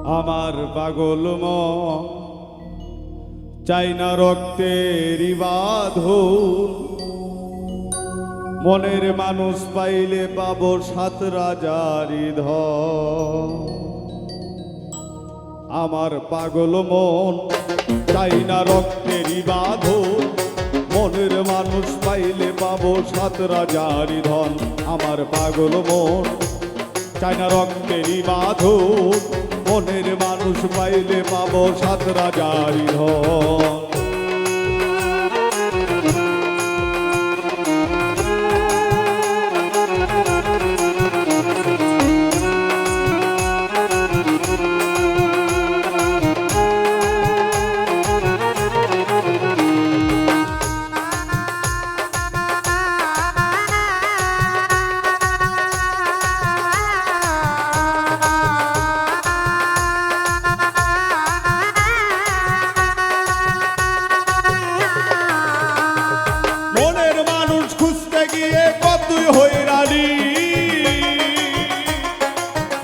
আমার পাগল মন চাই না রক্তেরই বাঁধন, মনের মানুষ পাইলে পাবো সাত রাজারি ধন। আমার পাগল মন চাই না রক্তেরই বাঁধন, মনের মানুষ পাইলে পাবো সাত রাজারি ধন। আমার পাগল মন চাই না রক্তেরই বাঁধন, মনের মানুষ পাইলে পাবো সাত রাজারি ধন।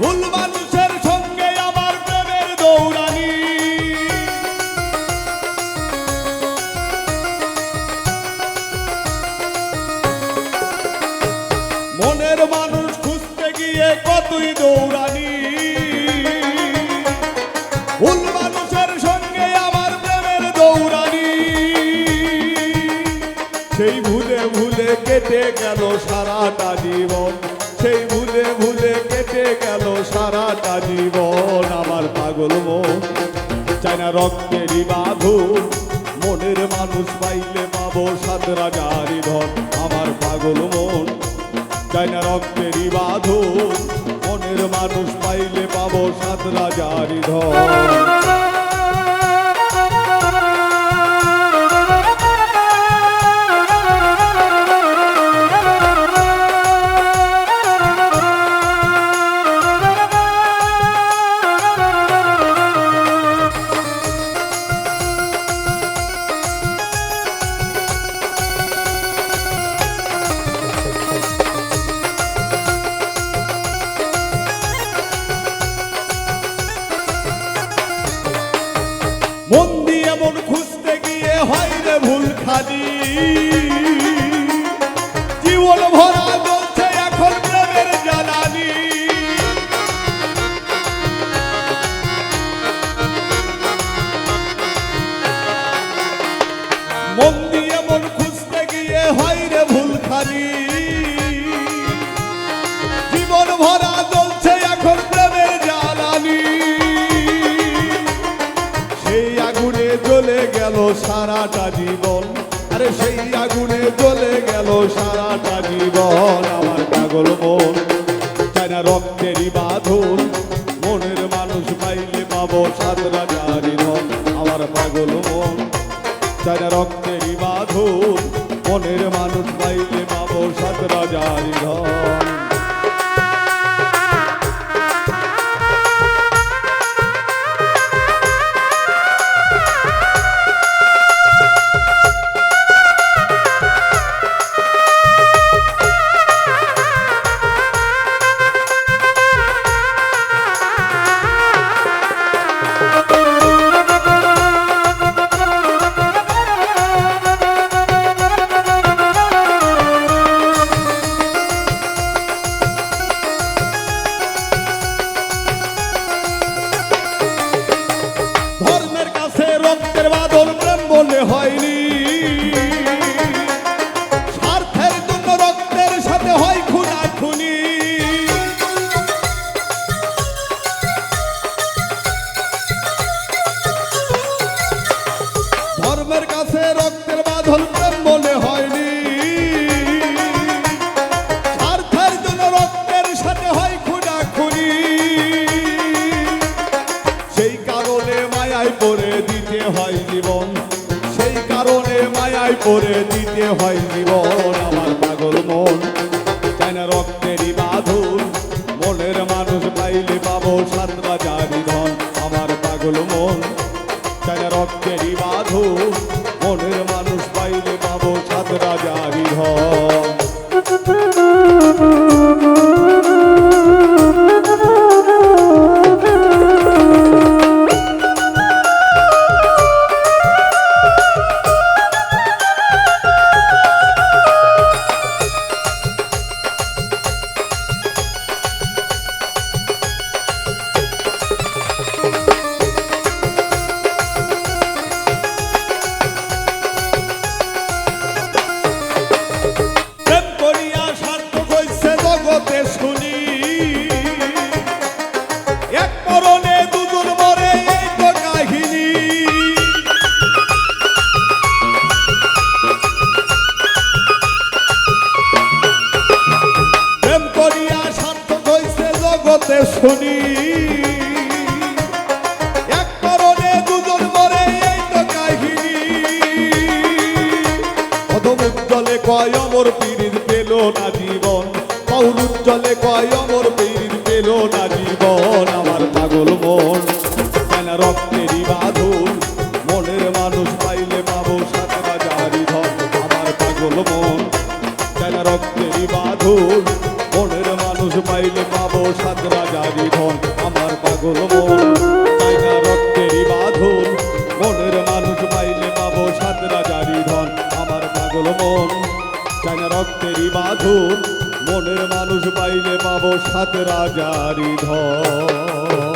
ভুল মানুষের সঙ্গে আমার প্রেমের দৌড়ানি, মনের মানুষ খুঁজতে গিয়ে কতই দৌড়ানি। ভুল মানুষের সঙ্গে আমার প্রেমের দৌড়ানি, সেই ভুলে ভুলে কেটে গেল সারাটা জীবন, সেই ভুলে ভুলে কেটে গেল সারাটা জীবন। আমার পাগল মন চাই না রক্তেরই বাঁধন, মনের মানুষ পাইলে পাবো সাত রাজারি ধন। আমার পাগল মন চাই না রক্তেরই বাঁধন, মনের মানুষ পাইলে পাবো সাত রাজারি ধন। মন দিয়ে মন খুঁজতে গিয়ে হয় রে ভুল খালি, জীবন ভরা চলছে এখন প্রেমের জ্বালানি। মন দিয়ে মন খুঁজতে গিয়ে হয় রে ভুল খালি, জীবন ভরা চলছে এখন প্রেমের জ্বালানি। সেই আগুনে জ্বলে গেল সারাটা জীবন, আরে সেই আগুনে জ্বলে গেল সারাটা জীবন। আমার পাগল মন চাই না রক্তেরই বাঁধন, মনের মানুষ পাইলে পাবো সাত রাজারি ধন। আমার পাগল মন চাই না রক্তেরই বাঁধন, মনের মানুষ পাইলে পাবো সাত রাজারি ধন। রক্তের বাঁধন প্রেম বলে হয়নি, স্বার্থের জন্য রক্তের সাথে হয় খুনাখুনি। ধর্মের কাছে রক্তের বাঁধন প্রেম বলে হয়নি, স্বার্থের জন্য রক্তের সাথে হয় খুনাখুনি। সেই কারণে মায়ায় পড়ে দিতে হয় জীবন, সেই কারণে মায়ায় পড়ে দিতে হয় জীবন। আমার পাগল মন চাই না রক্তেরই বাঁধন, মনের মানুষ পাইলে পাবো সাত রাজারি ধন। আমার পাগল মন চাই না রক্তেরই বাঁধন, মনের মানুষ পাইলে পাবো সাত রাজারি ধন। বলে শুনি এক কারণে দুজন মরে এই তো কাহিনী অধম উজ্জ্বলে কয় অমর পীড়িত পেল না জীবন পৌর উজ্জ্বলে কয় অমর পীড়িত পেল না জীবন আমার পাগল মন কেন রক্তেরই বাঁধন মনের মানুষ পাইলে পাবো সাত রাজারি ধন আমার পাগল মন কেন রক্তেরই বাঁধন মনের মানুষ পাইলে পাবো সাত রাজারি ধন আমার পাগল মন তাই না রক্তেরই বাঁধন মনের মানুষ পাইলে পাবো সাত রাজারি ধন আমার পাগল মন চাই না রক্তেরই বাঁধন মনের মানুষ পাইলে পাবো সাত রাজারি ধন